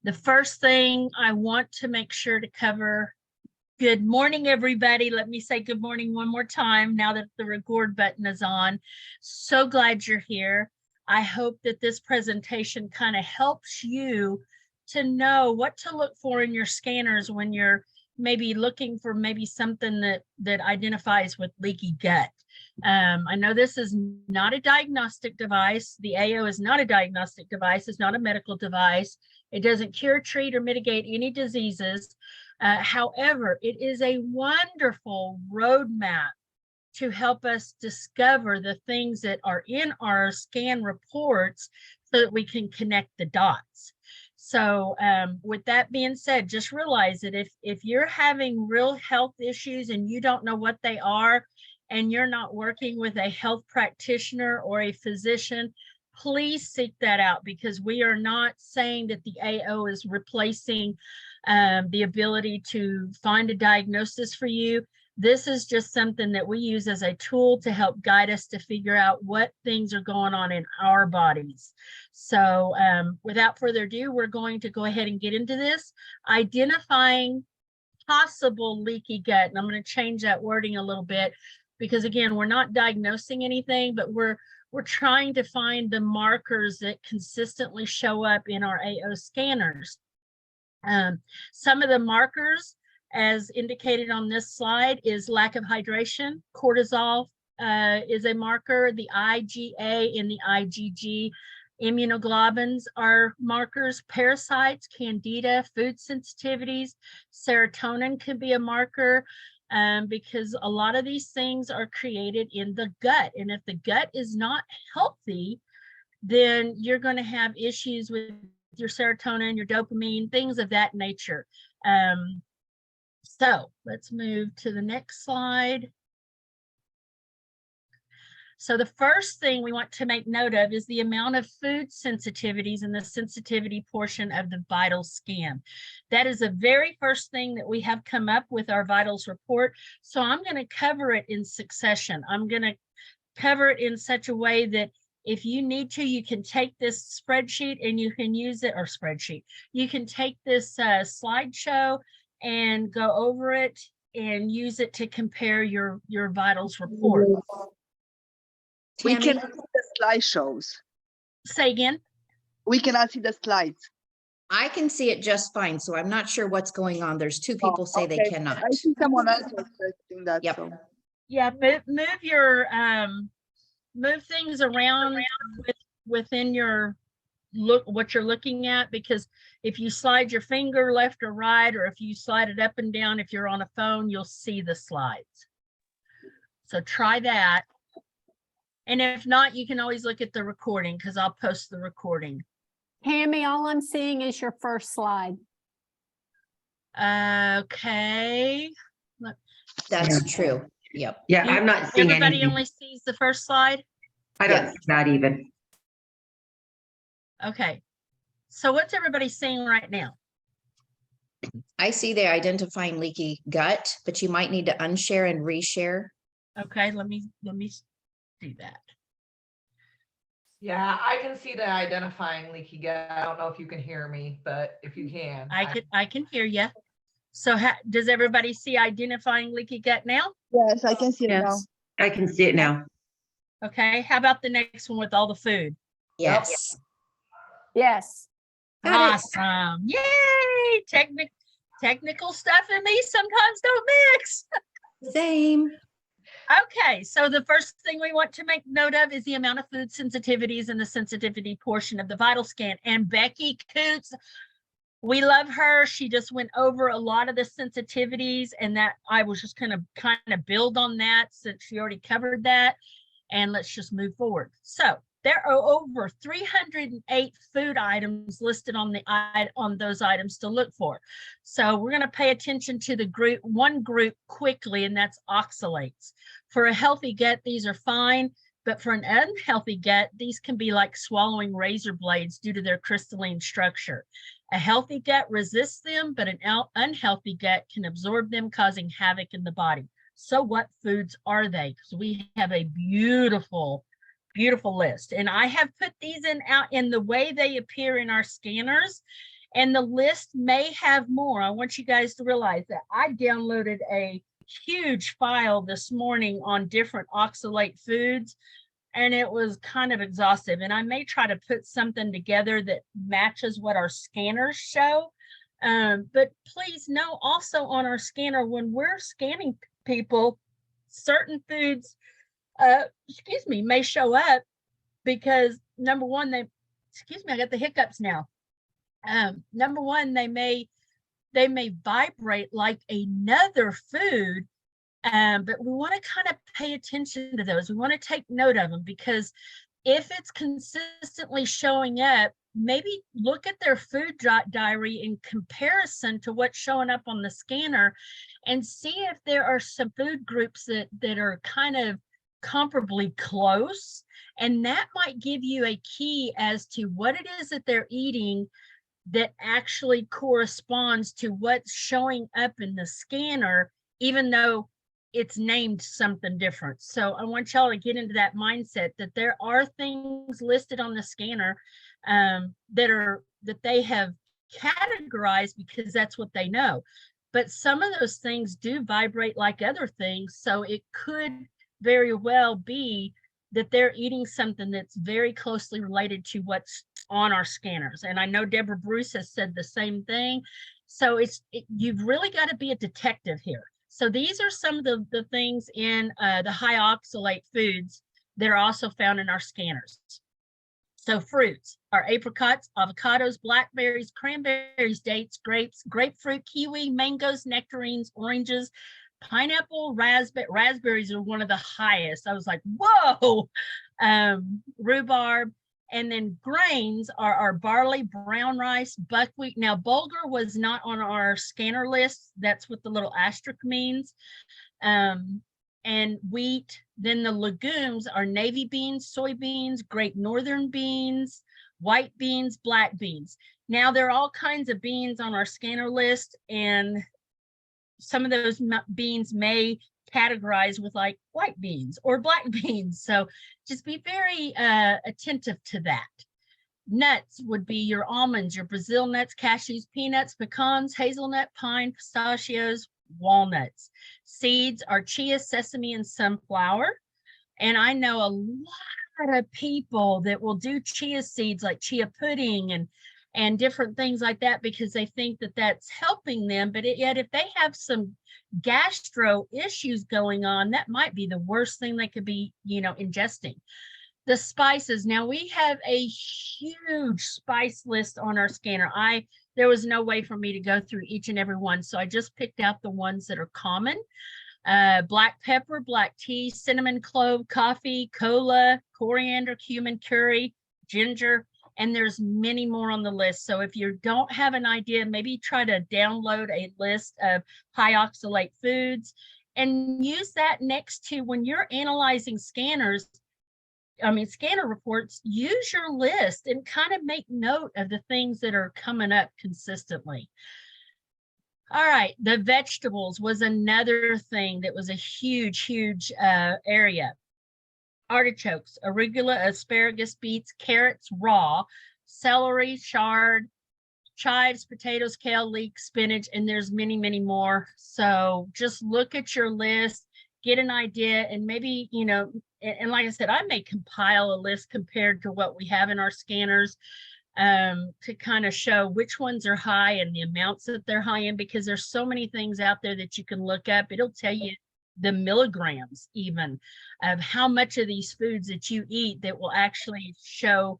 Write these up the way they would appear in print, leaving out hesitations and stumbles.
The first thing I want to make sure to cover, good morning, everybody. Let me say good morning one more time now that the record button is on. So glad you're here. I hope that this presentation kind of helps you to know what to look for in your scanners when you're maybe looking for maybe something that identifies with leaky gut. I know this is not a diagnostic device. The AO is not a diagnostic device. It's not a medical device. It doesn't cure, treat, or mitigate any diseases. However, it is a wonderful roadmap to help us discover the things that are in our scan reports so that we can connect the dots. So with that being said, just realize that if you're having real health issues and you don't know what they are, and you're not working with a health practitioner or a physician, please seek that out, because we are not saying that the AO is replacing the ability to find a diagnosis for you. This is just something that we use as a tool to help guide us to figure out what things are going on in our bodies. So without further ado, we're going to go ahead and get into this. Identifying possible leaky gut, and I'm going to change that wording a little bit, because again, we're not diagnosing anything, but we're trying to find the markers that consistently show up in our AO scanners. Some of the markers, as indicated on this slide, is lack of hydration. Cortisol is a marker. The IgA and the IgG immunoglobulins are markers. Parasites, candida, food sensitivities, serotonin can be a marker. Because a lot of these things are created in the gut. And if the gut is not healthy, then you're going to have issues with your serotonin, your dopamine, things of that nature. So let's move to the next slide. So the first thing we want to make note of is the amount of food sensitivities in the sensitivity portion of the vital scan. That is the very first thing that we have come up with our vitals report. So I'm going to cover it in succession. I'm going to cover it in such a way that if you need to, you can take this spreadsheet and you can use it, or spreadsheet. You can take this slideshow and go over it and use it to compare your vitals report. We cannot see the slideshows. Say again? We cannot see the slides. I can see it just fine, so I'm not sure what's going on. There's two people say okay. they cannot. I see someone else was doing that. Yep. So. Yeah, move your move things around within your what you're looking at, because if you slide your finger left or right, or if you slide it up and down, if you're on a phone, you'll see the slides. So try that. And if not, you can always look at the recording, because I'll post the recording. Tammy, all I'm seeing is your first slide. Okay. That's true. Yep. Yeah, I'm not seeing Everybody anything. only sees the first slide? I don't Yes. see that even. Okay. So what's everybody seeing right now? I see they're identifying leaky gut, but you might need to unshare and reshare. Okay, let me do that. Yeah, I can see the identifying leaky gut. I don't know if you can hear me, but if you can. I can hear you. So does everybody see identifying leaky gut now? Yes, I can see it now. I can see it now. Okay, how about the next one with all the food? Yes. Yes. Got it. Awesome. Yay! Technical stuff and me sometimes don't mix. Same. Okay, so the first thing we want to make note of is the amount of food sensitivities in the sensitivity portion of the vital scan. And Becky Coots, we love her. She just went over a lot of the sensitivities, and that I was just going to kind of build on that since she already covered that. And let's just move forward. So there are over 308 food items listed on those items to look for. So we're going to pay attention to the one group quickly, and that's oxalates. For a healthy gut, these are fine, but for an unhealthy gut, these can be like swallowing razor blades due to their crystalline structure. A healthy gut resists them, but an unhealthy gut can absorb them, causing havoc in the body. So what foods are they? Because we have a beautiful list, and I have put these out in the way they appear in our scanners. And the list may have more. I want you guys to realize that I downloaded a huge file this morning on different oxalate foods, and it was kind of exhaustive. And I may try to put something together that matches what our scanners show. But please know also on our scanner, when we're scanning people, certain foods, may show up because number one, I got the hiccups now. Number one, they may vibrate like another food, but we want to kind of pay attention to those. We want to take note of them, because if it's consistently showing up, maybe look at their food diary in comparison to what's showing up on the scanner and see if there are some food groups that are kind of comparably close. And that might give you a key as to what it is that they're eating that actually corresponds to what's showing up in the scanner, even though it's named something different. So I want y'all to get into that mindset that there are things listed on the scanner that they have categorized because that's what they know. But some of those things do vibrate like other things. So it could very well be that they're eating something that's very closely related to what's on our scanners. And I know Deborah Bruce has said the same thing. So you've really got to be a detective here. So these are some of the things in the high oxalate foods that are also found in our scanners. So fruits are apricots, avocados, blackberries, cranberries, dates, grapes, grapefruit, kiwi, mangoes, nectarines, oranges, pineapple, raspberries are one of the highest. I was like, whoa, rhubarb. And then grains are barley, brown rice, buckwheat. Now, bulgur was not on our scanner list. That's what the little asterisk means. And wheat. Then the legumes are navy beans, soybeans, great northern beans, white beans, black beans. Now, there are all kinds of beans on our scanner list, and some of those beans may categorize with like white beans or black beans. So just be very attentive to that. Nuts would be your almonds, your Brazil nuts, cashews, peanuts, pecans, hazelnut, pine, pistachios, walnuts. Seeds are chia, sesame, and sunflower. And I know a lot of people that will do chia seeds like chia pudding and different things like that because they think that that's helping them. But yet if they have some gastro issues going on, that might be the worst thing they could be, ingesting. The spices. Now we have a huge spice list on our scanner. There was no way for me to go through each and every one. So I just picked out the ones that are common. Black pepper, black tea, cinnamon, clove, coffee, cola, coriander, cumin, curry, ginger, and there's many more on the list. So if you don't have an idea, maybe try to download a list of high oxalate foods and use that next to when you're analyzing scanner reports, use your list and kind of make note of the things that are coming up consistently. All right, the vegetables was another thing that was a huge area. Artichokes, arugula, asparagus, beets, carrots raw, celery, chard, chives, potatoes, kale, leek, spinach, and there's many more. So just look at your list, get an idea, and maybe, and like I said, I may compile a list compared to what we have in our scanners to kind of show which ones are high and the amounts that they're high in, because there's so many things out there that you can look up. It'll tell you the milligrams even of how much of these foods that you eat that will actually show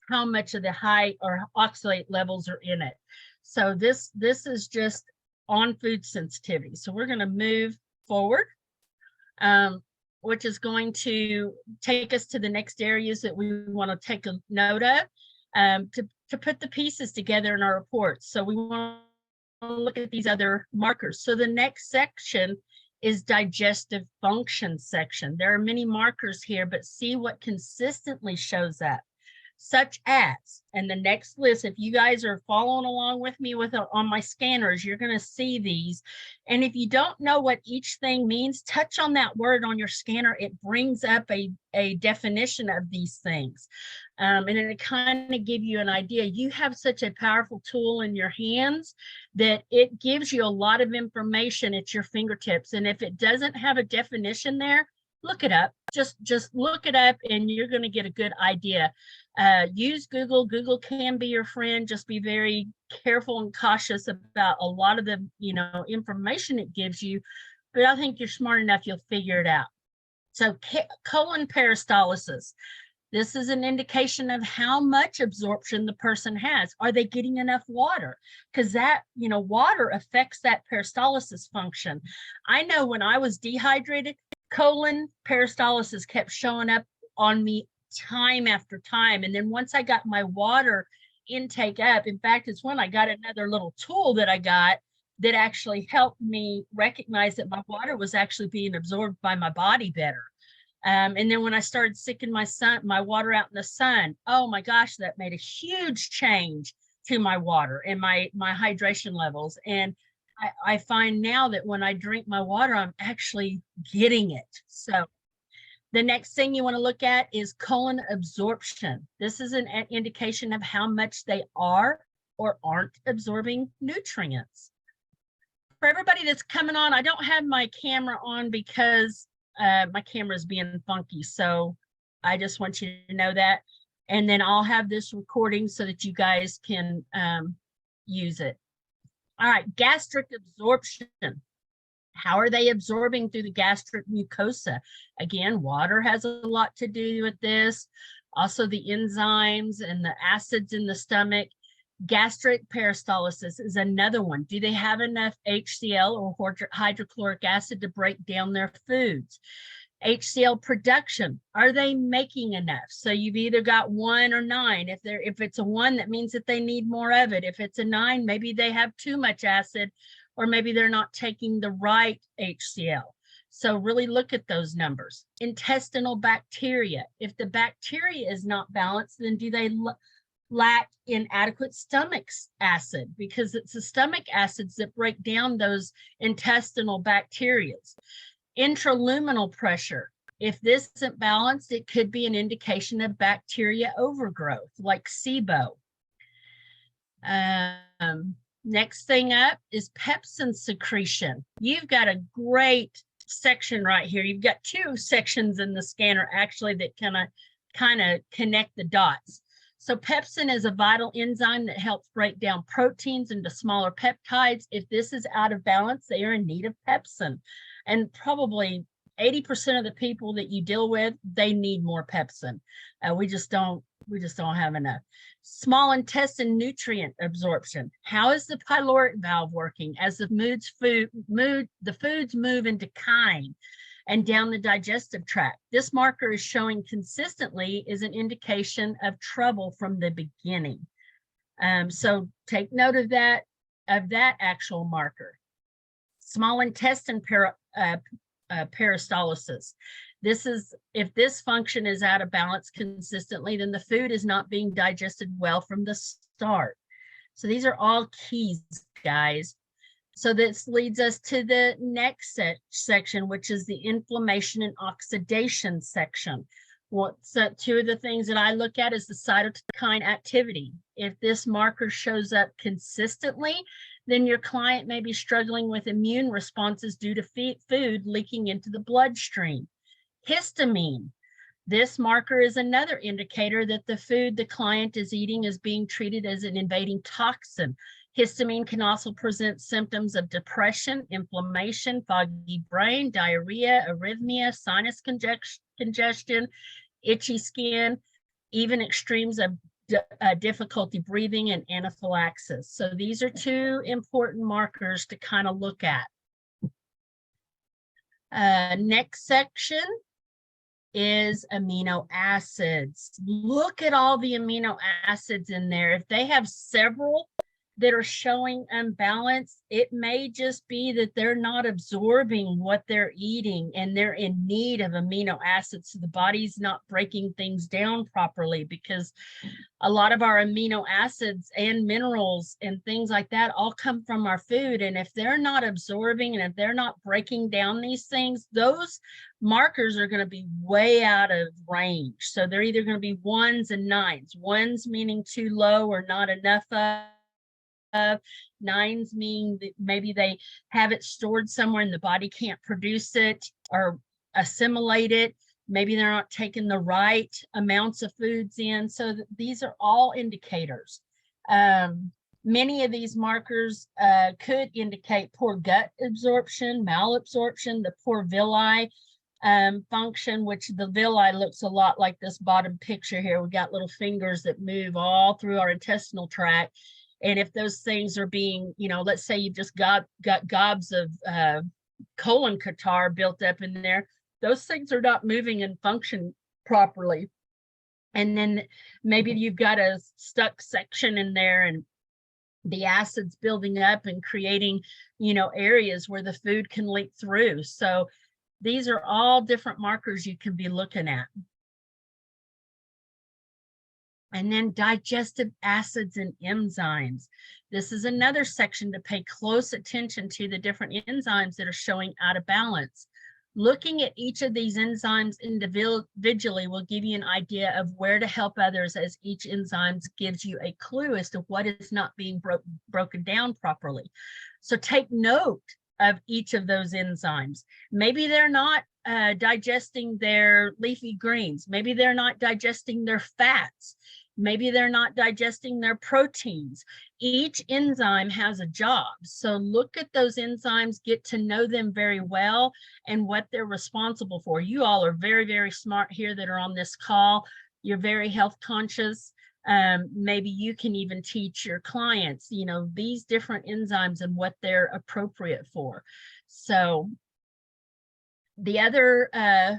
how much of the high or oxalate levels are in it. So this is just on food sensitivity. So we're going to move forward, which is going to take us to the next areas that we want to take a note of to put the pieces together in our reports. So we want to look at these other markers. So the next section is digestive function section. There are many markers here, but see what consistently shows up, such as, and the next list, if you guys are following along with me on my scanners, you're going to see these. And if you don't know what each thing means, touch on that word on your scanner. It brings up a definition of these things. And it kind of give you an idea. You have such a powerful tool in your hands that it gives you a lot of information at your fingertips. And if it doesn't have a definition there, look it up. Just look it up and you're going to get a good idea. Use Google. Google can be your friend. Just be very careful and cautious about a lot of the, information it gives you. But I think you're smart enough, you'll figure it out. So colon peristalsis. This is an indication of how much absorption the person has. Are they getting enough water? Because that, water affects that peristalsis function. I know when I was dehydrated, colon peristalsis kept showing up on me time after time. And then once I got my water intake up, in fact, it's when I got another little tool that I got that actually helped me recognize that my water was actually being absorbed by my body better. And then when I started sticking my water out in the sun, oh my gosh, that made a huge change to my water and my hydration levels. And I find now that when I drink my water, I'm actually getting it. So the next thing you want to look at is colon absorption. This is an indication of how much they are or aren't absorbing nutrients. For everybody that's coming on, I don't have my camera on because my camera is being funky. So I just want you to know that. And then I'll have this recording so that you guys can use it. All right, gastric absorption. How are they absorbing through the gastric mucosa? Again, water has a lot to do with this. Also the enzymes and the acids in the stomach. Gastric peristalsis is another one. Do they have enough HCl or hydrochloric acid to break down their foods? HCl production, are they making enough? So you've either got 1 or 9. If it's a 1, that means that they need more of it. If it's a 9, maybe they have too much acid, or maybe they're not taking the right HCl. So really look at those numbers. Intestinal bacteria. If the bacteria is not balanced, then do they lack inadequate stomach acid? Because it's the stomach acids that break down those intestinal bacteria. Intraluminal pressure. If this isn't balanced, it could be an indication of bacteria overgrowth, like SIBO. Next thing up is pepsin secretion. You've got a great section right here. You've got 2 sections in the scanner actually that kind of connect the dots. So pepsin is a vital enzyme that helps break down proteins into smaller peptides. If this is out of balance, they are in need of pepsin. And probably 80% of the people that you deal with, they need more pepsin. We just don't have enough. Small intestine nutrient absorption. How is the pyloric valve working? As the foods move into chyme and down the digestive tract. This marker is showing consistently is an indication of trouble from the beginning. So take note of that actual marker. Small intestine peristalsis. This is, if this function is out of balance consistently, then the food is not being digested well from the start. So these are all keys, guys. So this leads us to the next section, which is the inflammation and oxidation section. What's 2 of the things that I look at is the cytokine activity. If this marker shows up consistently, then your client may be struggling with immune responses due to food leaking into the bloodstream. Histamine. This marker is another indicator that the food the client is eating is being treated as an invading toxin. Histamine can also present symptoms of depression, inflammation, foggy brain, diarrhea, arrhythmia, sinus congestion, itchy skin, even extremes of difficulty breathing and anaphylaxis. So these are 2 important markers to kind of look at. Next section is amino acids. Look at all the amino acids in there. If they have several, that are showing imbalance, it may just be that they're not absorbing what they're eating and they're in need of amino acids. So the body's not breaking things down properly, because a lot of our amino acids and minerals and things like that all come from our food. And if they're not absorbing and if they're not breaking down these things, those markers are going to be way out of range. So they're either going to be 1s and 9s. 1s meaning too low or not enough of. 9s mean that maybe they have it stored somewhere and the body can't produce it or assimilate it. Maybe they're not taking the right amounts of foods in. So these are all indicators. Many of these markers could indicate poor gut absorption, malabsorption, the poor villi function, which the villi looks a lot like this bottom picture here. We got little fingers that move all through our intestinal tract. And if those things are being, let's say you just got gobs of colon catarrh built up in there, those things are not moving and function properly. And then maybe you've got a stuck section in there and the acids building up and creating, areas where the food can leak through. So these are all different markers you can be looking at. And then digestive acids and enzymes. This is another section to pay close attention to, the different enzymes that are showing out of balance. Looking at each of these enzymes individually will give you an idea of where to help others, as each enzyme gives you a clue as to what is not being broken down properly. So take note of each of those enzymes. Maybe they're not digesting their leafy greens. Maybe they're not digesting their fats. Maybe they're not digesting their proteins. Each enzyme has a job. So look at those enzymes, get to know them very well and what they're responsible for. You all are very, very smart here that are on this call. You're very health conscious. Maybe you can even teach your clients, these different enzymes and what they're appropriate for. So the other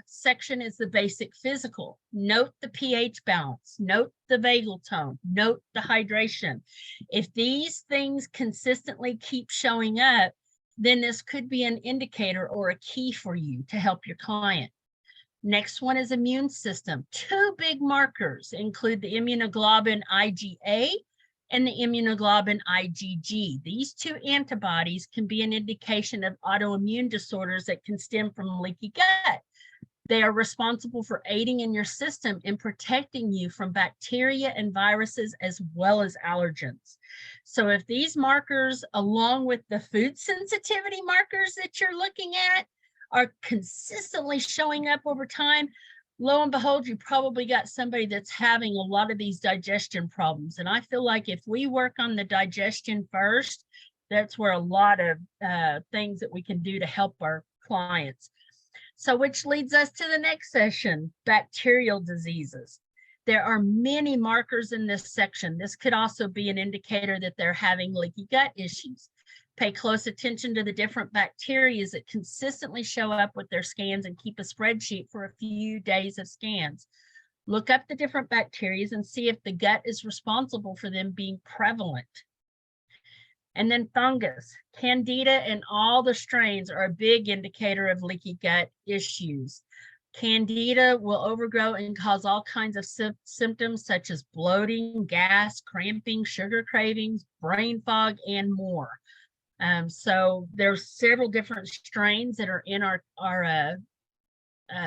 section is the basic physical. Note the pH balance, note the vagal tone, note the hydration. If these things consistently keep showing up, then this could be an indicator or a key for you to help your client. Next one is immune system. 2 big markers include the immunoglobulin IgA and the immunoglobulin IgG. These 2 antibodies can be an indication of autoimmune disorders that can stem from leaky gut. They are responsible for aiding in your system in protecting you from bacteria and viruses as well as allergens. So if these markers, along with the food sensitivity markers that you're looking at, are consistently showing up over time, lo and behold, you probably got somebody that's having a lot of these digestion problems. And I feel like if we work on the digestion first, that's where a lot of things that we can do to help our clients. So which leads us to the next session, bacterial diseases. There are many markers in this section. This could also be an indicator that they're having leaky gut issues. Pay close attention to the different bacteria that consistently show up with their scans and keep a spreadsheet for a few days of scans. Look up the different bacteria and see if the gut is responsible for them being prevalent. And then fungus, candida and all the strains are a big indicator of leaky gut issues. Candida will overgrow and cause all kinds of symptoms such as bloating, gas, cramping, sugar cravings, brain fog, and more. So there's several different strains that are in our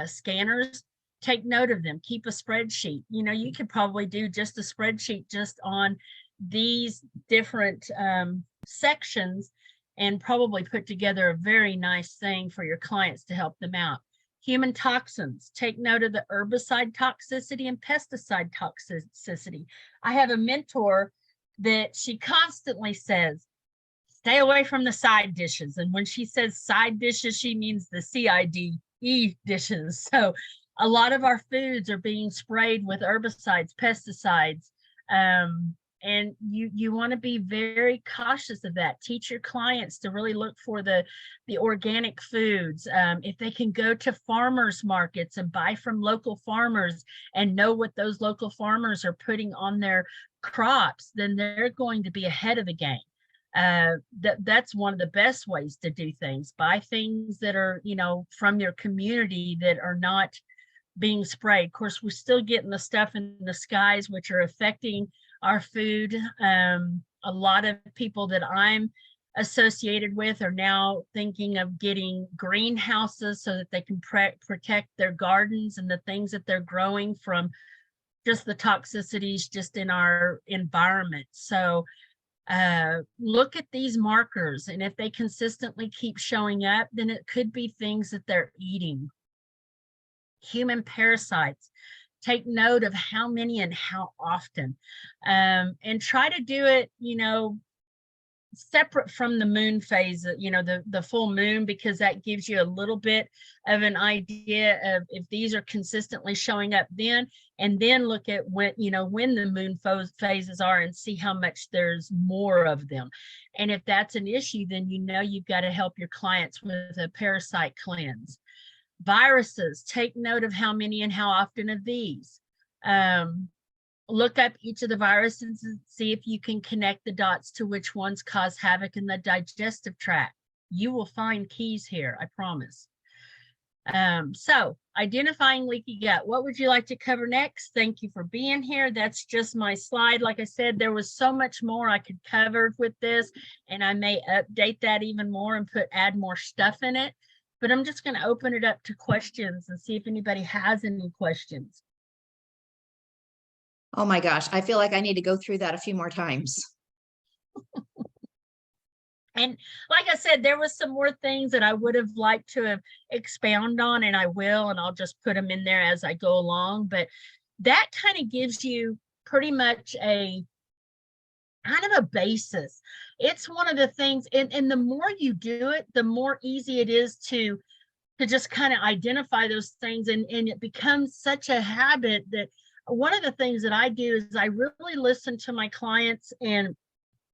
scanners. Take note of them. Keep a spreadsheet. You could probably do just a spreadsheet just on these different sections and probably put together a very nice thing for your clients to help them out. Human toxins. Take note of the herbicide toxicity and pesticide toxicity. I have a mentor that she constantly says, stay away from the side dishes. And when she says side dishes, she means the CIDE dishes. So a lot of our foods are being sprayed with herbicides, pesticides, And you want to be very cautious of that. Teach your clients to really look for the organic foods. If they can go to farmers markets and buy from local farmers and know what those local farmers are putting on their crops, then they're going to be ahead of the game. That's one of the best ways to do things. Buy things that are, from your community that are not being sprayed. Of course, we're still getting the stuff in the skies, which are affecting our food. A lot of people that I'm associated with are now thinking of getting greenhouses so that they can protect their gardens and the things that they're growing from just the toxicities just in our environment. So look at these markers, and if they consistently keep showing up, then it could be things that they're eating. Human parasites, take note of how many and how often, and try to do it, separate from the moon phase, the full moon, because that gives you a little bit of an idea of if these are consistently showing up then, and then look at when the moon phases are and see how much there's more of them. And if that's an issue, then you've got to help your clients with a parasite cleanse. Viruses, take note of how many and how often of these. Look up each of the viruses and see if you can connect the dots to which ones cause havoc in the digestive tract. You will find keys here, I promise. So identifying leaky gut. What would you like to cover next? Thank you for being here. That's just my slide. Like I said, there was so much more I could cover with this, and I may update that even more and add more stuff in it. But I'm just going to open it up to questions and see if anybody has any questions. Oh my gosh, I feel like I need to go through that a few more times. And like I said, there was some more things that I would have liked to have expound on, and I will, and I'll just put them in there as I go along. But that kind of gives you pretty much a kind of a basis. It's one of the things, and the more you do it, the more easy it is to just kind of identify those things, and it becomes such a habit that one of the things that I do is I really listen to my clients, and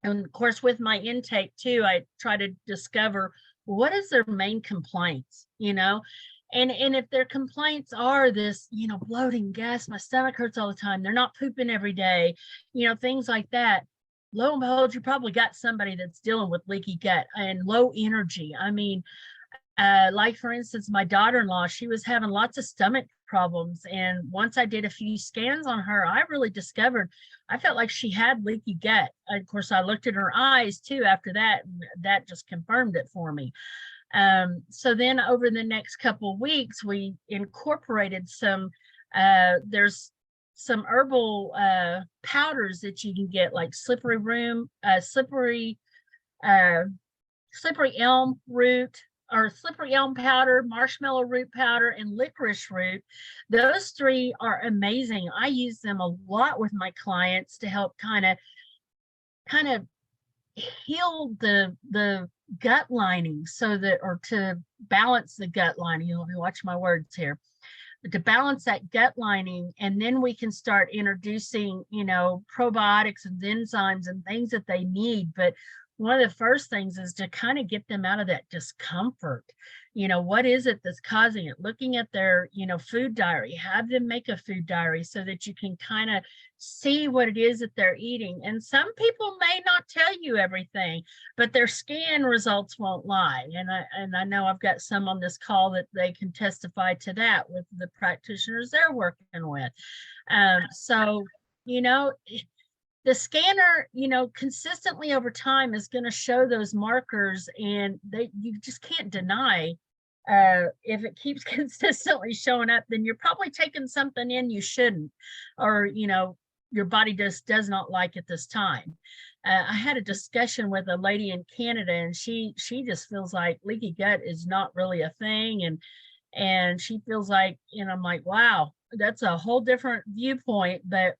of course with my intake too, I try to discover what is their main complaints, and if their complaints are this, bloating, gas, my stomach hurts all the time, they're not pooping every day, things like that. Lo and behold, you probably got somebody that's dealing with leaky gut and low energy. I mean, like for instance, my daughter-in-law, she was having lots of stomach problems. And once I did a few scans on her, I really discovered, I felt like she had leaky gut. Of course, I looked at her eyes too after that, and that just confirmed it for me. So then over the next couple of weeks, we incorporated some, there's some herbal powders that you can get, like slippery elm root, or slippery elm powder, marshmallow root powder, and licorice root. Those three are amazing. I use them a lot with my clients to help kind of heal the gut lining, so that, or to balance the gut lining. Let me watch my words here. To balance that gut lining, and then we can start introducing, probiotics and enzymes and things that they need. But one of the first things is to kind of get them out of that discomfort. What is it that's causing it? Looking at their, food diary, have them make a food diary so that you can kind of see what it is that they're eating. And some people may not tell you everything, but their scan results won't lie. And I know I've got some on this call that they can testify to that with the practitioners they're working with. So, the scanner, consistently over time is going to show those markers, and you just can't deny if it keeps consistently showing up, then you're probably taking something in you shouldn't, or, your body just does not like at this time. I had a discussion with a lady in Canada, and she just feels like leaky gut is not really a thing. And she feels like, I'm like, wow, that's a whole different viewpoint. But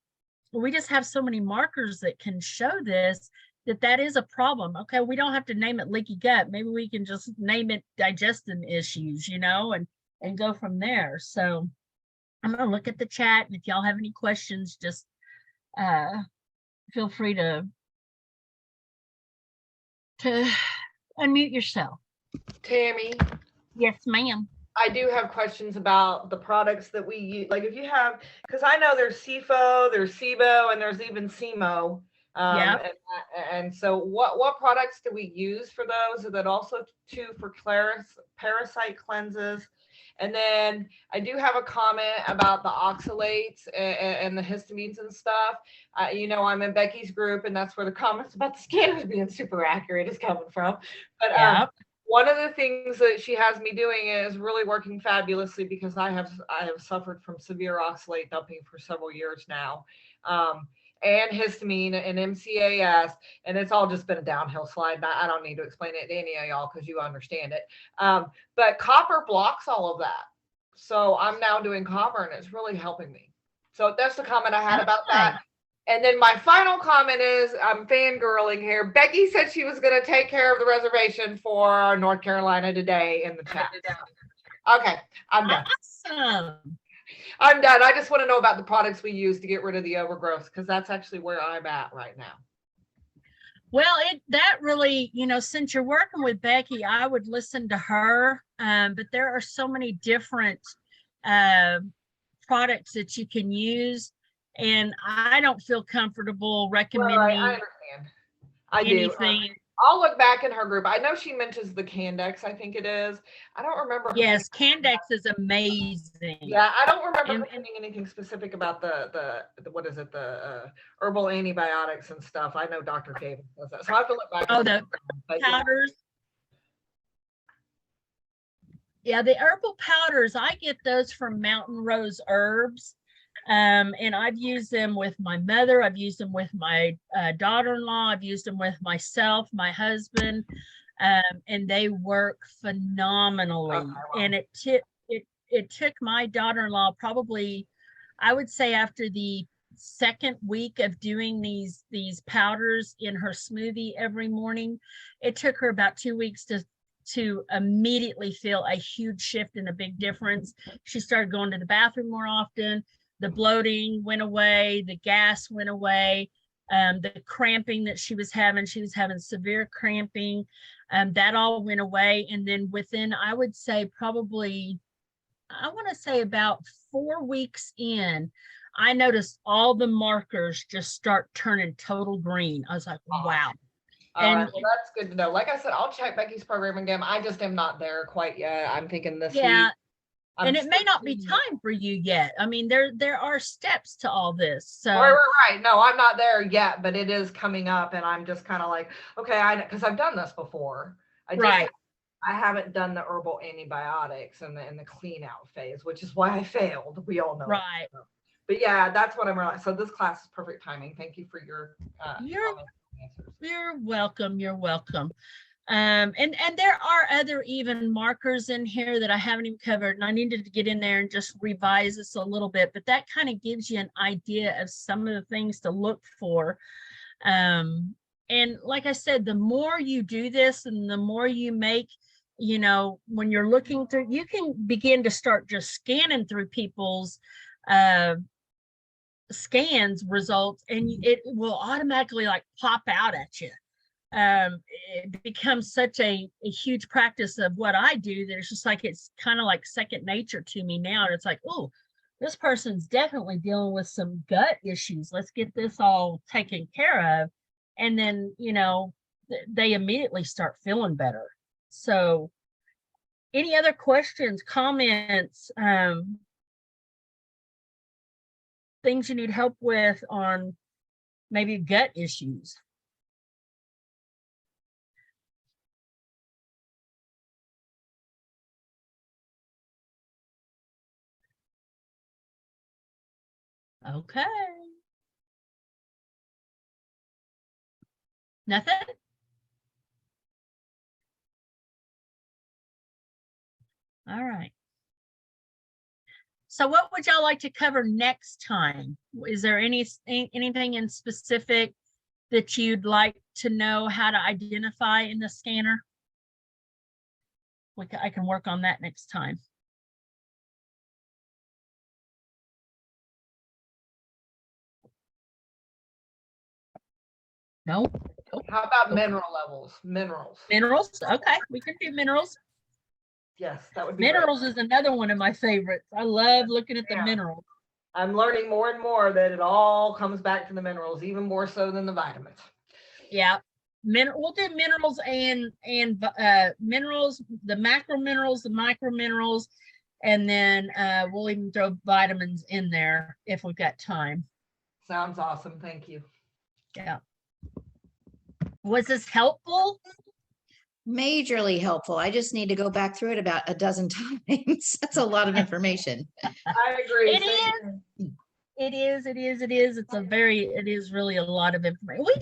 we just have so many markers that can show this, that is a problem. Okay, we don't have to name it leaky gut. Maybe we can just name it digestion issues, and go from there. So I'm going to look at the chat, and if y'all have any questions, just feel free to unmute yourself. Tammy, Yes, ma'am. I do have questions about the products that we use. Like if you have, because I know there's CFO, there's SIBO, and there's even SEMO. Yep. And so what products do we use for those? Is that also too for parasite cleanses? And then I do have a comment about the oxalates and the histamines and stuff. You know, I'm in Becky's group, and that's where the comments about the scanners being super accurate is coming from. But Yep. one of the things that she has me doing is really working fabulously because I have suffered from severe oxalate dumping for several years now. And histamine and MCAS, and it's all just been a downhill slide. I don't need to explain it to any of y'all because you understand it. But copper blocks all of that. So I'm now doing copper and it's really helping me. So that's the comment I had about that. And then my final comment is, I'm fangirling here. Becky said she was going to take care of the reservation for North Carolina today in the chat. Okay, I'm done. Awesome. I'm done. I just want to know about the products we use to get rid of the overgrowth, because that's actually where I'm at right now. Well, that really, you know, since you're working with Becky, I would listen to her. But there are so many different products that you can use, and I don't feel comfortable recommending I understand. I do. anything. I'll look back in her group. I know she mentions the Candex, I think it is. I don't remember. Yes, Candex is amazing. Yeah, I don't remember And anything specific about the what is it, the herbal antibiotics and stuff. I know Dr. Davis does that, so I have to look back. oh, the But yeah. powders. Yeah, the herbal powders, I get those from Mountain Rose Herbs. And I've used them with my mother. I've used them with my daughter-in-law. I've used them with myself, my husband, and they work phenomenally. Okay, wow. And it took my daughter-in-law probably, I would say, after the second week of doing these powders in her smoothie every morning, it took her about 2 weeks to immediately feel a huge shift and a big difference. She started going to the bathroom more often. The bloating went away, the gas went away, the cramping that she was having severe cramping, that all went away. And then within, I would say probably, I want to say about 4 weeks in, I noticed all the markers just start turning total green. I was like, wow. All right, well, that's good to know. Like I said, I'll check Becky's program again. I just am not there quite yet. I'm thinking this week. And it may not be time for you yet. I mean, there are steps to all this. So right. No, I'm not there yet, but it is coming up, and I'm just kind of like, okay, because I've done this before. I haven't done the herbal antibiotics and the clean out phase, which is why I failed. We all know. Right. But yeah, that's what I'm realizing. So this class is perfect timing. Thank you for your You're welcome. You're welcome. And there are other even markers in here that I haven't even covered, and I needed to get in there and just revise this a little bit, but that kind of gives you an idea of some of the things to look for. And like I said, the more you do this and the more you make, you know, when you're looking through, you can begin to start just scanning through people's scans results, and it will automatically like pop out at you. It becomes such a huge practice of what I do that it's just like, it's kind of like second nature to me now. And it's like, oh, this person's definitely dealing with some gut issues. Let's get this all taken care of. And then, you know, they immediately start feeling better. So any other questions, comments, things you need help with on maybe gut issues? Okay. Nothing? All right. So what would y'all like to cover next time? Is there anything in specific that you'd like to know how to identify in the scanner? I can work on that next time. Nope. How about mineral levels? Minerals. Minerals. Okay, we can do minerals. Yes, that would be great. Minerals is another one of my favorites. I love looking at the Yeah. minerals. I'm learning more and more that it all comes back to the minerals, even more so than the vitamins. Yeah. We'll do minerals and minerals, the macro minerals, the micro minerals, and then we'll even throw vitamins in there if we've got time. Sounds awesome. Thank you. Yeah. Was this helpful? Majorly helpful. I just need to go back through it about a dozen times. That's a lot of information. I agree. It is. It is. It is. It is. It is really a lot of information. We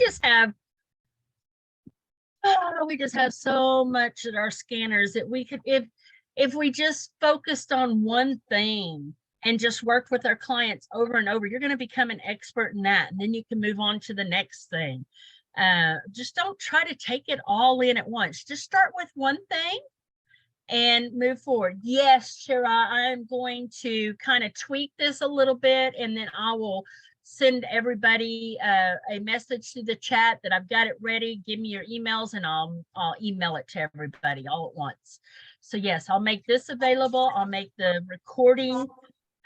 just have so much at our scanners that we could, if we just focused on one thing and just worked with our clients over and over, you're going to become an expert in that. And then you can move on to the next thing. Just don't try to take it all in at once. Just start with one thing and move forward. Yes, Shira, I'm going to kind of tweak this a little bit, and then I will send everybody a message to the chat that I've got it ready. Give me your emails and I'll email it to everybody all at once. So yes, I'll make this available. I'll make the recording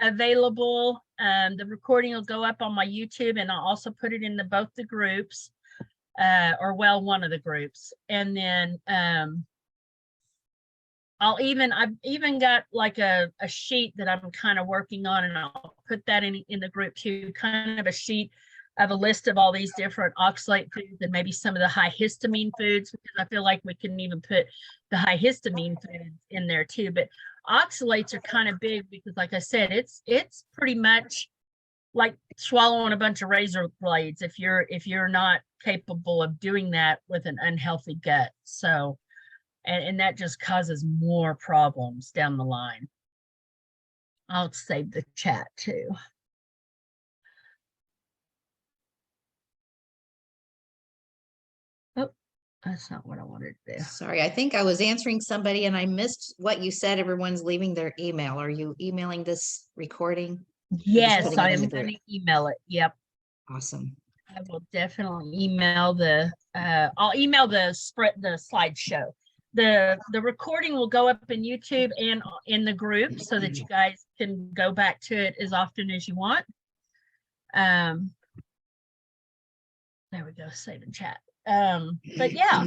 available. The recording will go up on my YouTube, and I'll also put it in both the groups. One of the groups. And then I've even got like a sheet that I'm kind of working on, and I'll put that in the group too, kind of a sheet of a list of all these different oxalate foods and maybe some of the high histamine foods, because I feel like we can even put the high histamine foods in there too. But oxalates are kind of big because, like I said, it's pretty much like swallowing a bunch of razor blades if you're not capable of doing that with an unhealthy gut. So, and that just causes more problems down the line. I'll save the chat too. Oh, that's not what I wanted to do. Sorry, I think I was answering somebody and I missed what you said. Everyone's leaving their email. Are you emailing this recording? Yes, putting it I in the am going group? to email it. Yep. Awesome. I will definitely email I'll email the slideshow. The recording will go up in YouTube and in the group so that you guys can go back to it as often as you want. There we go, save and chat. But yeah.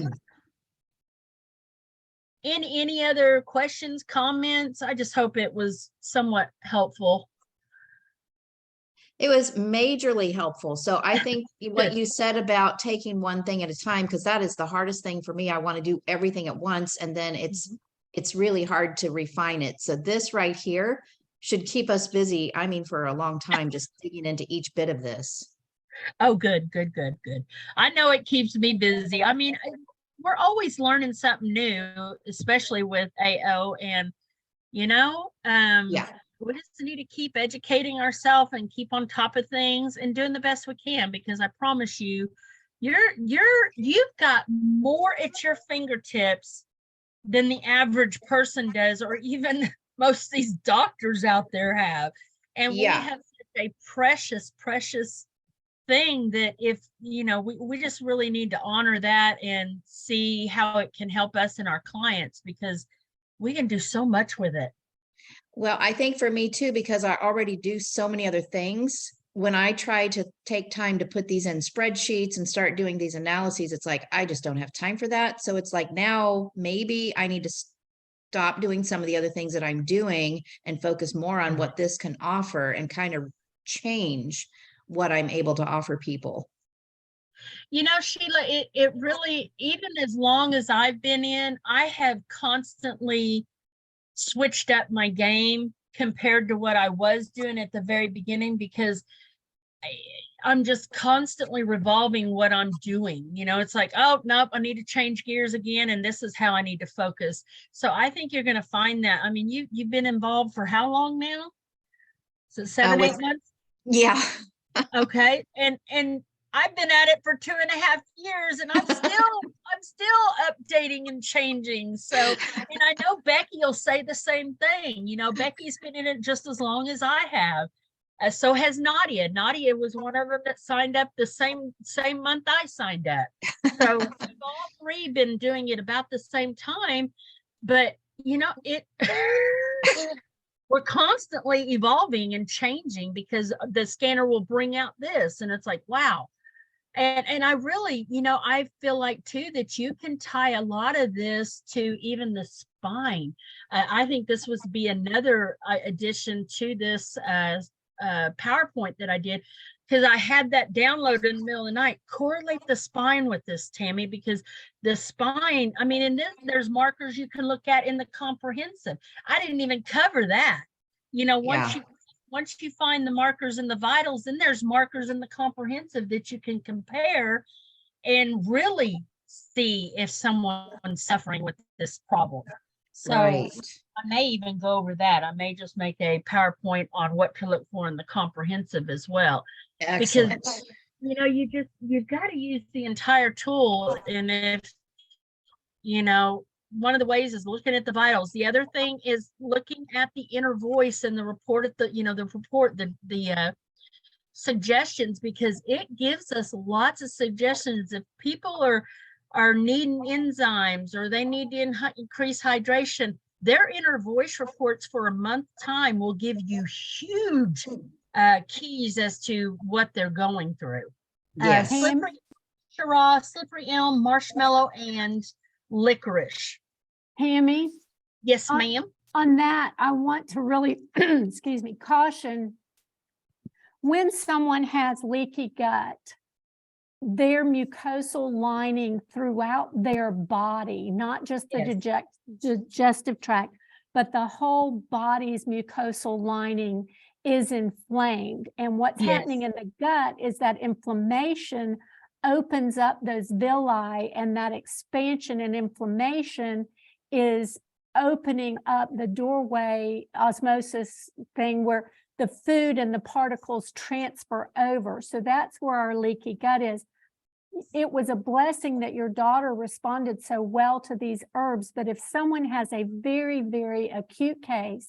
Any other questions, comments? I just hope it was somewhat helpful. It was majorly helpful. So I think what you said about taking one thing at a time, because that is the hardest thing for me. I want to do everything at once, and then it's really hard to refine it. So this right here should keep us busy. I mean, for a long time, just digging into each bit of this. Oh, good. I know it keeps me busy. I mean, we're always learning something new, especially with AO, and Yeah. we just need to keep educating ourselves and keep on top of things and doing the best we can, because I promise you, you've got more at your fingertips than the average person does, or even most of these doctors out there have. And we have such a precious thing that if we just really need to honor that and see how it can help us and our clients, because we can do so much with it. Well, I think for me too, because I already do so many other things, when I try to take time to put these in spreadsheets and start doing these analyses, it's like, I just don't have time for that. So it's like, now maybe I need to stop doing some of the other things that I'm doing and focus more on what this can offer and kind of change what I'm able to offer people. Sheila, it really, even as long as I've been in, I have constantly switched up my game compared to what I was doing at the very beginning, because I'm just constantly revolving what I'm doing. It's like, oh, nope, I need to change gears again, and this is how I need to focus. So I think you're going to find that. I mean, you've been involved for how long now? So 7, 8 months? Yeah. Okay. And I've been at it for 2.5 years, and I'm still updating and changing. So, and I know Becky will say the same thing. Becky's been in it just as long as I have. So has Nadia. Nadia was one of them that signed up the same month I signed up. So we've all three been doing it about the same time, but you know, we're constantly evolving and changing because the scanner will bring out this, and it's like, wow. And I really, you know, I feel like too that you can tie a lot of this to even the spine. I think this would be another addition to this PowerPoint that I did, because I had that downloaded in the middle of the night. Correlate the spine with this, Tammy, because the spine, I mean, and then there's markers you can look at in the comprehensive. I didn't even cover that. You know, once you find the markers in the vitals, then there's markers in the comprehensive that you can compare and really see if someone's suffering with this problem. So Right. I may even go over that. I may just make a PowerPoint on what to look for in the comprehensive as well. Excellent. Because, you know, you've got to use the entire tool. And if, you know, one of the ways is looking at the vitals. The other thing is looking at the inner voice and the report at the, you know, the suggestions, because it gives us lots of suggestions. If people are needing enzymes or they need to increase hydration, their inner voice reports for a month time will give you huge keys as to what they're going through. Yes. Slippery Shiraz, slippery elm, marshmallow, and licorice. Tammy, Yes, ma'am. on that, I want to really, excuse me, caution when someone has leaky gut, their mucosal lining throughout their body, not just the digestive tract, but the whole body's mucosal lining is inflamed. And what's happening in the gut is that inflammation opens up those villi, and that expansion and inflammation is opening up the doorway osmosis thing where the food and the particles transfer over. So that's where our leaky gut is. It was a blessing that your daughter responded so well to these herbs, but if someone has a very, very acute case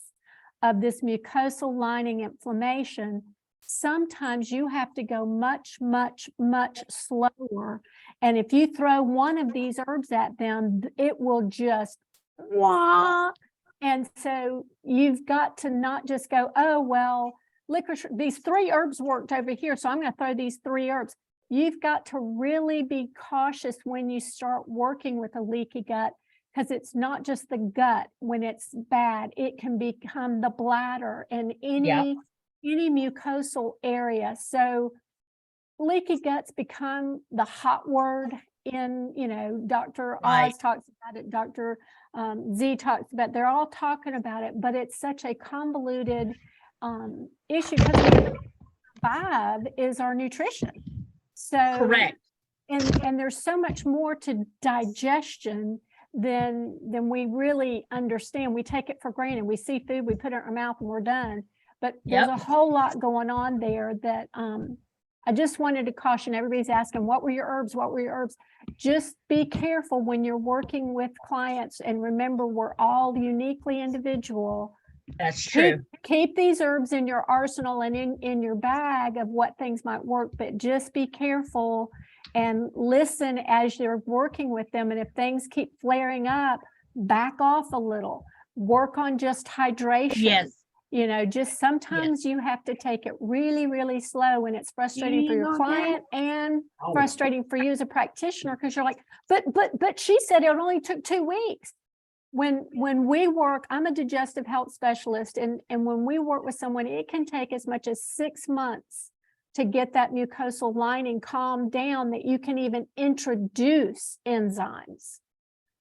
of this mucosal lining inflammation, sometimes you have to go much, much, much slower. And if you throw one of these herbs at them, it will just wah. And so you've got to not just go, oh, well, licorice, these 3 herbs worked over here, so I'm going to throw these 3 herbs. You've got to really be cautious when you start working with a leaky gut, because it's not just the gut. When it's bad, it can become the bladder and any mucosal area. So leaky guts become the hot word in, you know, Dr. Oz talks about it, Dr. Z talks about it. They're all talking about it, but it's such a convoluted issue because 5 is our nutrition. So Correct. And there's so much more to digestion than we really understand. We take it for granted. We see food, we put it in our mouth, and we're done. But there's a whole lot going on there that I just wanted to caution. Everybody's asking, what were your herbs? What were your herbs? Just be careful when you're working with clients, and remember, we're all uniquely individual. That's true. Keep these herbs in your arsenal and in your bag of what things might work, but just be careful and listen as you're working with them. And if things keep flaring up, back off a little. Work on just hydration. Yes. You know, just sometimes you have to take it really, really slow, and it's frustrating for your client and frustrating for you as a practitioner, because you're like, but she said it only took 2 weeks. When we work, I'm a digestive health specialist, and when we work with someone, it can take as much as 6 months to get that mucosal lining calmed down, that you can even introduce enzymes.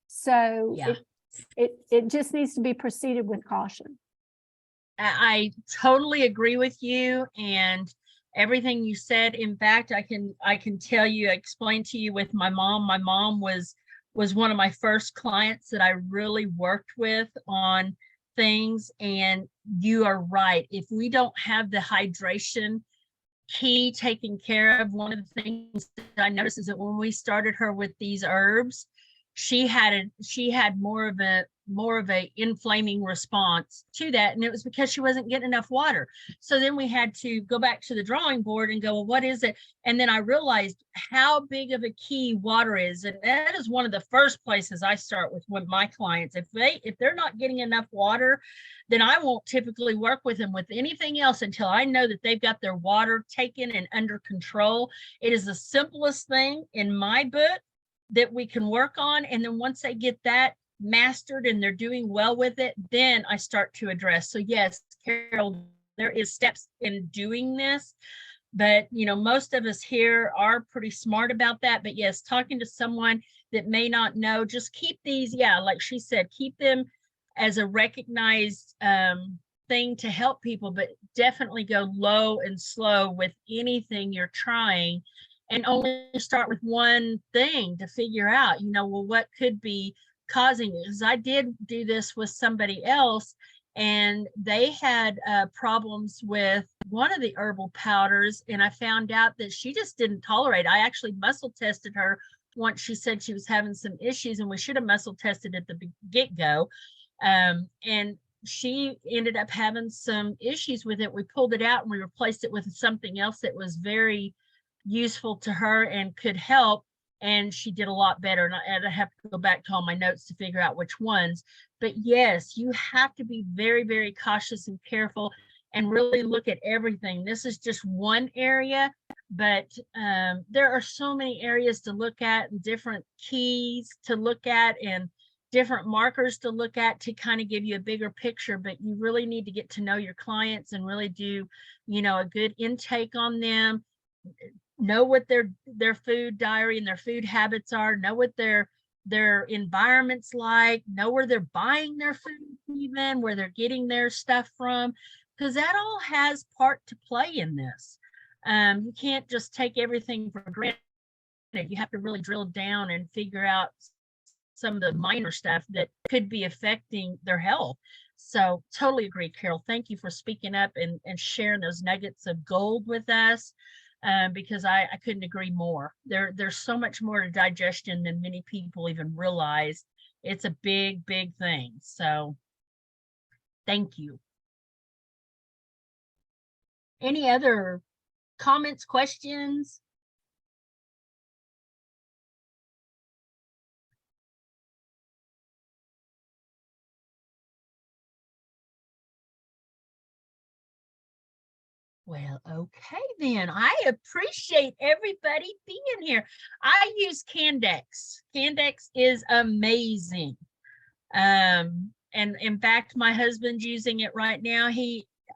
So it just needs to be proceeded with caution. I totally agree with you and everything you said. In fact, I can tell you, explain to you with my mom. My mom was one of my first clients that I really worked with on things. And you are right. If we don't have the hydration key taken care of, one of the things that I noticed is that when we started her with these herbs, she had more of a inflaming response to that. And it was because she wasn't getting enough water. So then we had to go back to the drawing board and go, well, what is it? And then I realized how big of a key water is. And that is one of the first places I start with my clients. If they're not getting enough water, then I won't typically work with them with anything else until I know that they've got their water taken and under control. It is the simplest thing in my book that we can work on. And then once they get that mastered and they're doing well with it, then I start to address. So yes, Carol, there is steps in doing this, but most of us here are pretty smart about that. But yes, talking to someone that may not know, just keep these, like she said, keep them as a recognized thing to help people, but definitely go low and slow with anything you're trying, and only start with one thing to figure out, well, what could be causing it. Because I did do this with somebody else, and they had problems with one of the herbal powders, and I found out that she just didn't tolerate it. I actually muscle tested her once she said she was having some issues, and we should have muscle tested at the get-go. And she ended up having some issues with it. We pulled it out and we replaced it with something else that was very useful to her and could help, and she did a lot better. And I have to go back to all my notes to figure out which ones. But yes, you have to be very, very cautious and careful and really look at everything. This is just one area, but there are so many areas to look at and different keys to look at and different markers to look at to kind of give you a bigger picture. But you really need to get to know your clients and really do, a good intake on them, know what their food diary and their food habits are, know what their environment's like, know where they're buying their food, even where they're getting their stuff from, because that all has part to play in this. You can't just take everything for granted. You have to really drill down and figure out some of the minor stuff that could be affecting their health. So totally agree, Carol. Thank you for speaking up and sharing those nuggets of gold with us, because I couldn't agree more. There's so much more to digestion than many people even realize. It's a big, big thing. So thank you. Any other comments, questions? Well, okay then. I appreciate everybody being here. I use Candex. Candex is amazing. And in fact, my husband's using it right now.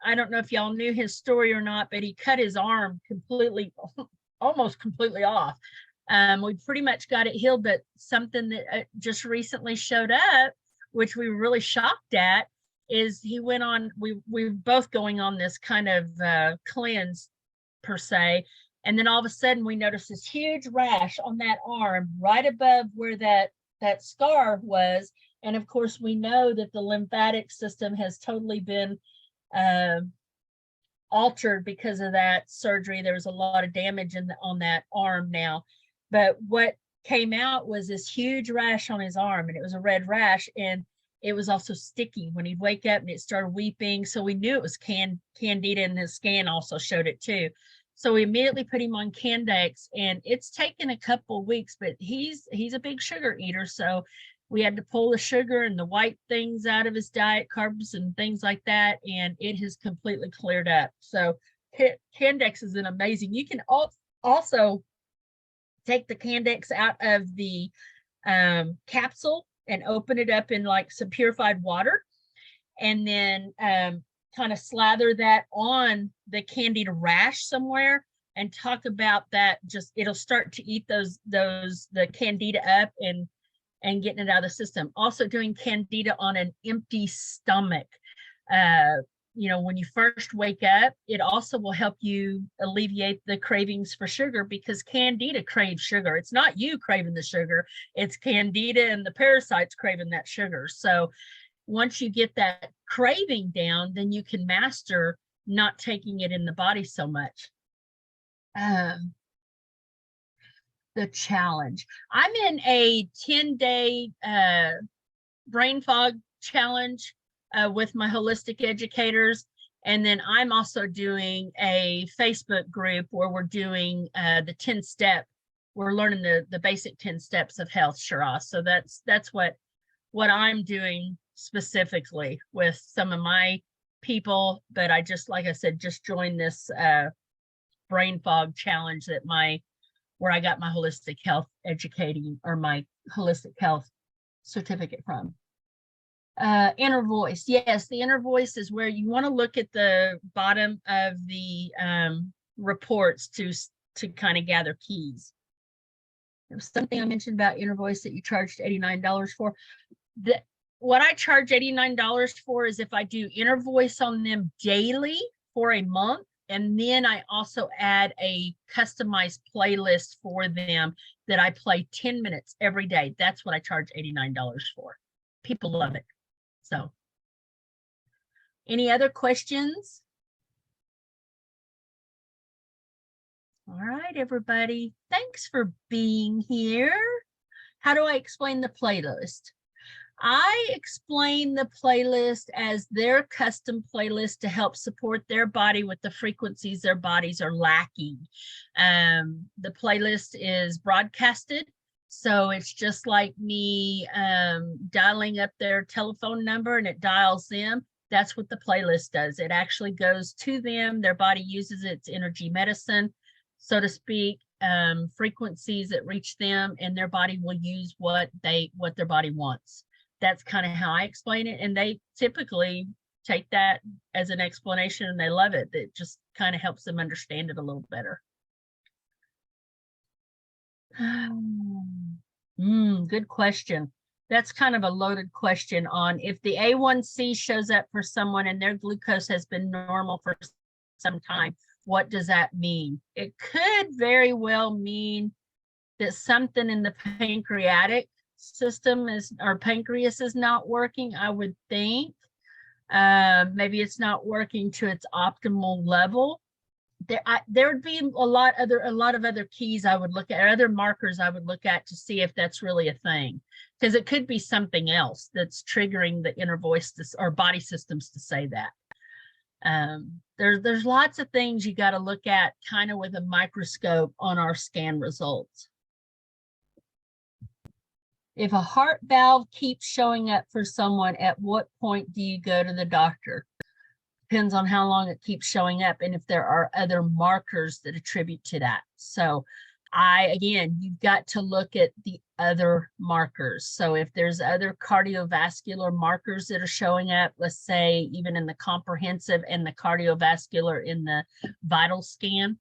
I don't know if y'all knew his story or not, but he cut his arm completely, almost completely off. We pretty much got it healed, but something that just recently showed up, which we were really shocked at, is he went on, we were both going on this kind of cleanse per se, and then all of a sudden we noticed this huge rash on that arm right above where that scar was. And of course we know that the lymphatic system has totally been altered because of that surgery. There was a lot of damage on that arm now, but what came out was this huge rash on his arm, and it was a red rash, and it was also sticky when he'd wake up and it started weeping. So we knew it was candida, and his scan also showed it too. So we immediately put him on Candex, and it's taken a couple of weeks, but he's a big sugar eater. So we had to pull the sugar and the white things out of his diet, carbs and things like that. And it has completely cleared up. So Candex is an amazing. You can also take the Candex out of the capsule and open it up in like some purified water, and then kind of slather that on the candida rash somewhere, and talk about that. Just it'll start to eat the candida up and getting it out of the system. Also doing candida on an empty stomach. When you first wake up, it also will help you alleviate the cravings for sugar, because candida craves sugar. It's not you craving the sugar, it's candida and the parasites craving that sugar. So once you get that craving down, then you can master not taking it in the body so much. The challenge. I'm in a 10-day brain fog challenge with my holistic educators. And then I'm also doing a Facebook group where we're doing the 10-step. We're learning the basic 10 steps of health, Shiraz. So that's what I'm doing specifically with some of my people. But I just, like I said, just joined this brain fog challenge that where I got my holistic health educating, or my holistic health certificate from. Inner voice. Yes, the inner voice is where you want to look at the bottom of the reports to kind of gather keys. There was something I mentioned about inner voice that you charged $89 for. What I charge $89 for is if I do inner voice on them daily for a month, and then I also add a customized playlist for them that I play 10 minutes every day. That's what I charge $89 for. People love it. So, any other questions? All right, everybody. Thanks for being here. How do I explain the playlist? I explain the playlist as their custom playlist to help support their body with the frequencies their bodies are lacking. The playlist is broadcasted, so it's just like me dialing up their telephone number and it dials them. That's what the playlist does. It actually goes to them. Their body uses its energy medicine, so to speak, frequencies that reach them, and their body will use what their body wants. That's kind of how I explain it. And they typically take that as an explanation and they love it. It just kind of helps them understand it a little better. Good question. That's kind of a loaded question on if the A1C shows up for someone and their glucose has been normal for some time, what does that mean? It could very well mean that something in the pancreatic system or pancreas is not working, I would think. Maybe it's not working to its optimal level. There would be a lot of other keys I would look at, or other markers I would look at to see if that's really a thing, because it could be something else that's triggering the inner voice or body systems to say that. There's lots of things you got to look at kind of with a microscope on our scan results. If a heart valve keeps showing up for someone, at what point do you go to the doctor? Depends on how long it keeps showing up and if there are other markers that attribute to that. So again, you've got to look at the other markers. So if there's other cardiovascular markers that are showing up, let's say even in the comprehensive and the cardiovascular in the vital scan,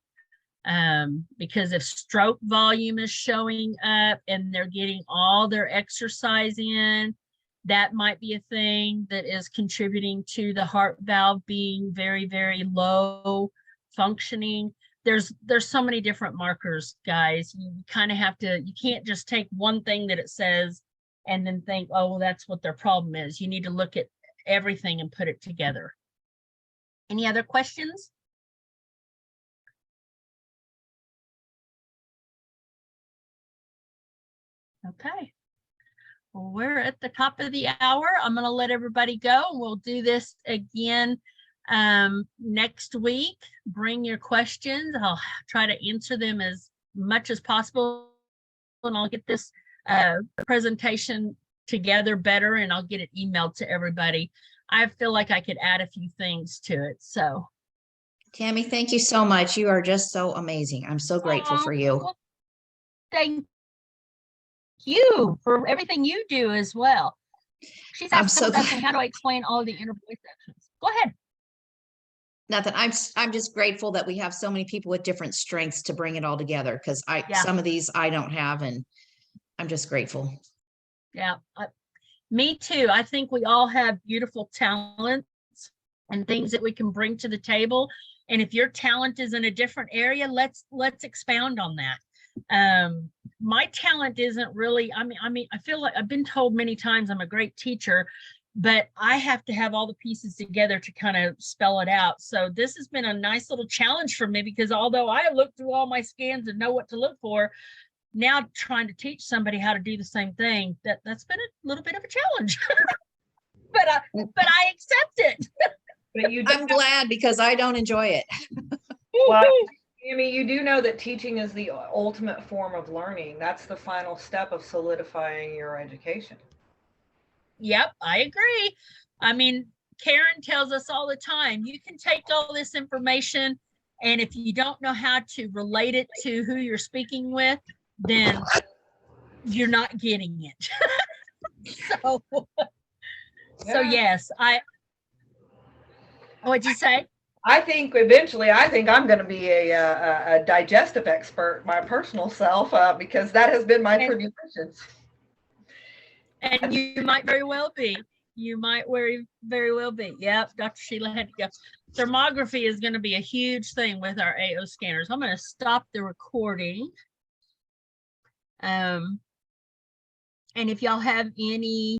because if stroke volume is showing up and they're getting all their exercise in, that might be a thing that is contributing to the heart valve being very, very low functioning. There's so many different markers, guys. You kind of have to, you can't just take one thing that it says and then think, oh, well, that's what their problem is. You need to look at everything and put it together. Any other questions? Okay. Well, we're at the top of the hour. I'm going to let everybody go. We'll do this again next week. Bring your questions. I'll try to answer them as much as possible, and I'll get this presentation together better, and I'll get it emailed to everybody. I feel like I could add a few things to it. So, Tammy, thank you so much. You are just so amazing. I'm so grateful for you. Well, thank you for everything you do as well. She's asking, how do I explain all the inner voice sections? Go ahead. Nothing. I'm just grateful that we have so many people with different strengths to bring it all together, because some of these I don't have, and I'm just grateful. Yeah, me too. I think we all have beautiful talents and things that we can bring to the table. And if your talent is in a different area, let's expound on that. My talent isn't really, I mean, I feel like I've been told many times I'm a great teacher, but I have to have all the pieces together to kind of spell it out. So this has been a nice little challenge for me, because although I look through all my scans and know what to look for, now trying to teach somebody how to do the same thing, that's been a little bit of a challenge. but I accept it. But you I'm glad because I don't enjoy it. well, I mean, you do know that teaching is the ultimate form of learning. That's the final step of solidifying your education. Yep, I agree. I mean, Karen tells us all the time, you can take all this information, and if you don't know how to relate it to who you're speaking with, then you're not getting it. So yes, what'd you say? I think eventually, I'm going to be a digestive expert, my personal self, because that has been my traditions. And you might very well be. You might very well be. Yep, Dr. Sheila had to go. Thermography is going to be a huge thing with our AO scanners. I'm going to stop the recording. And if y'all have any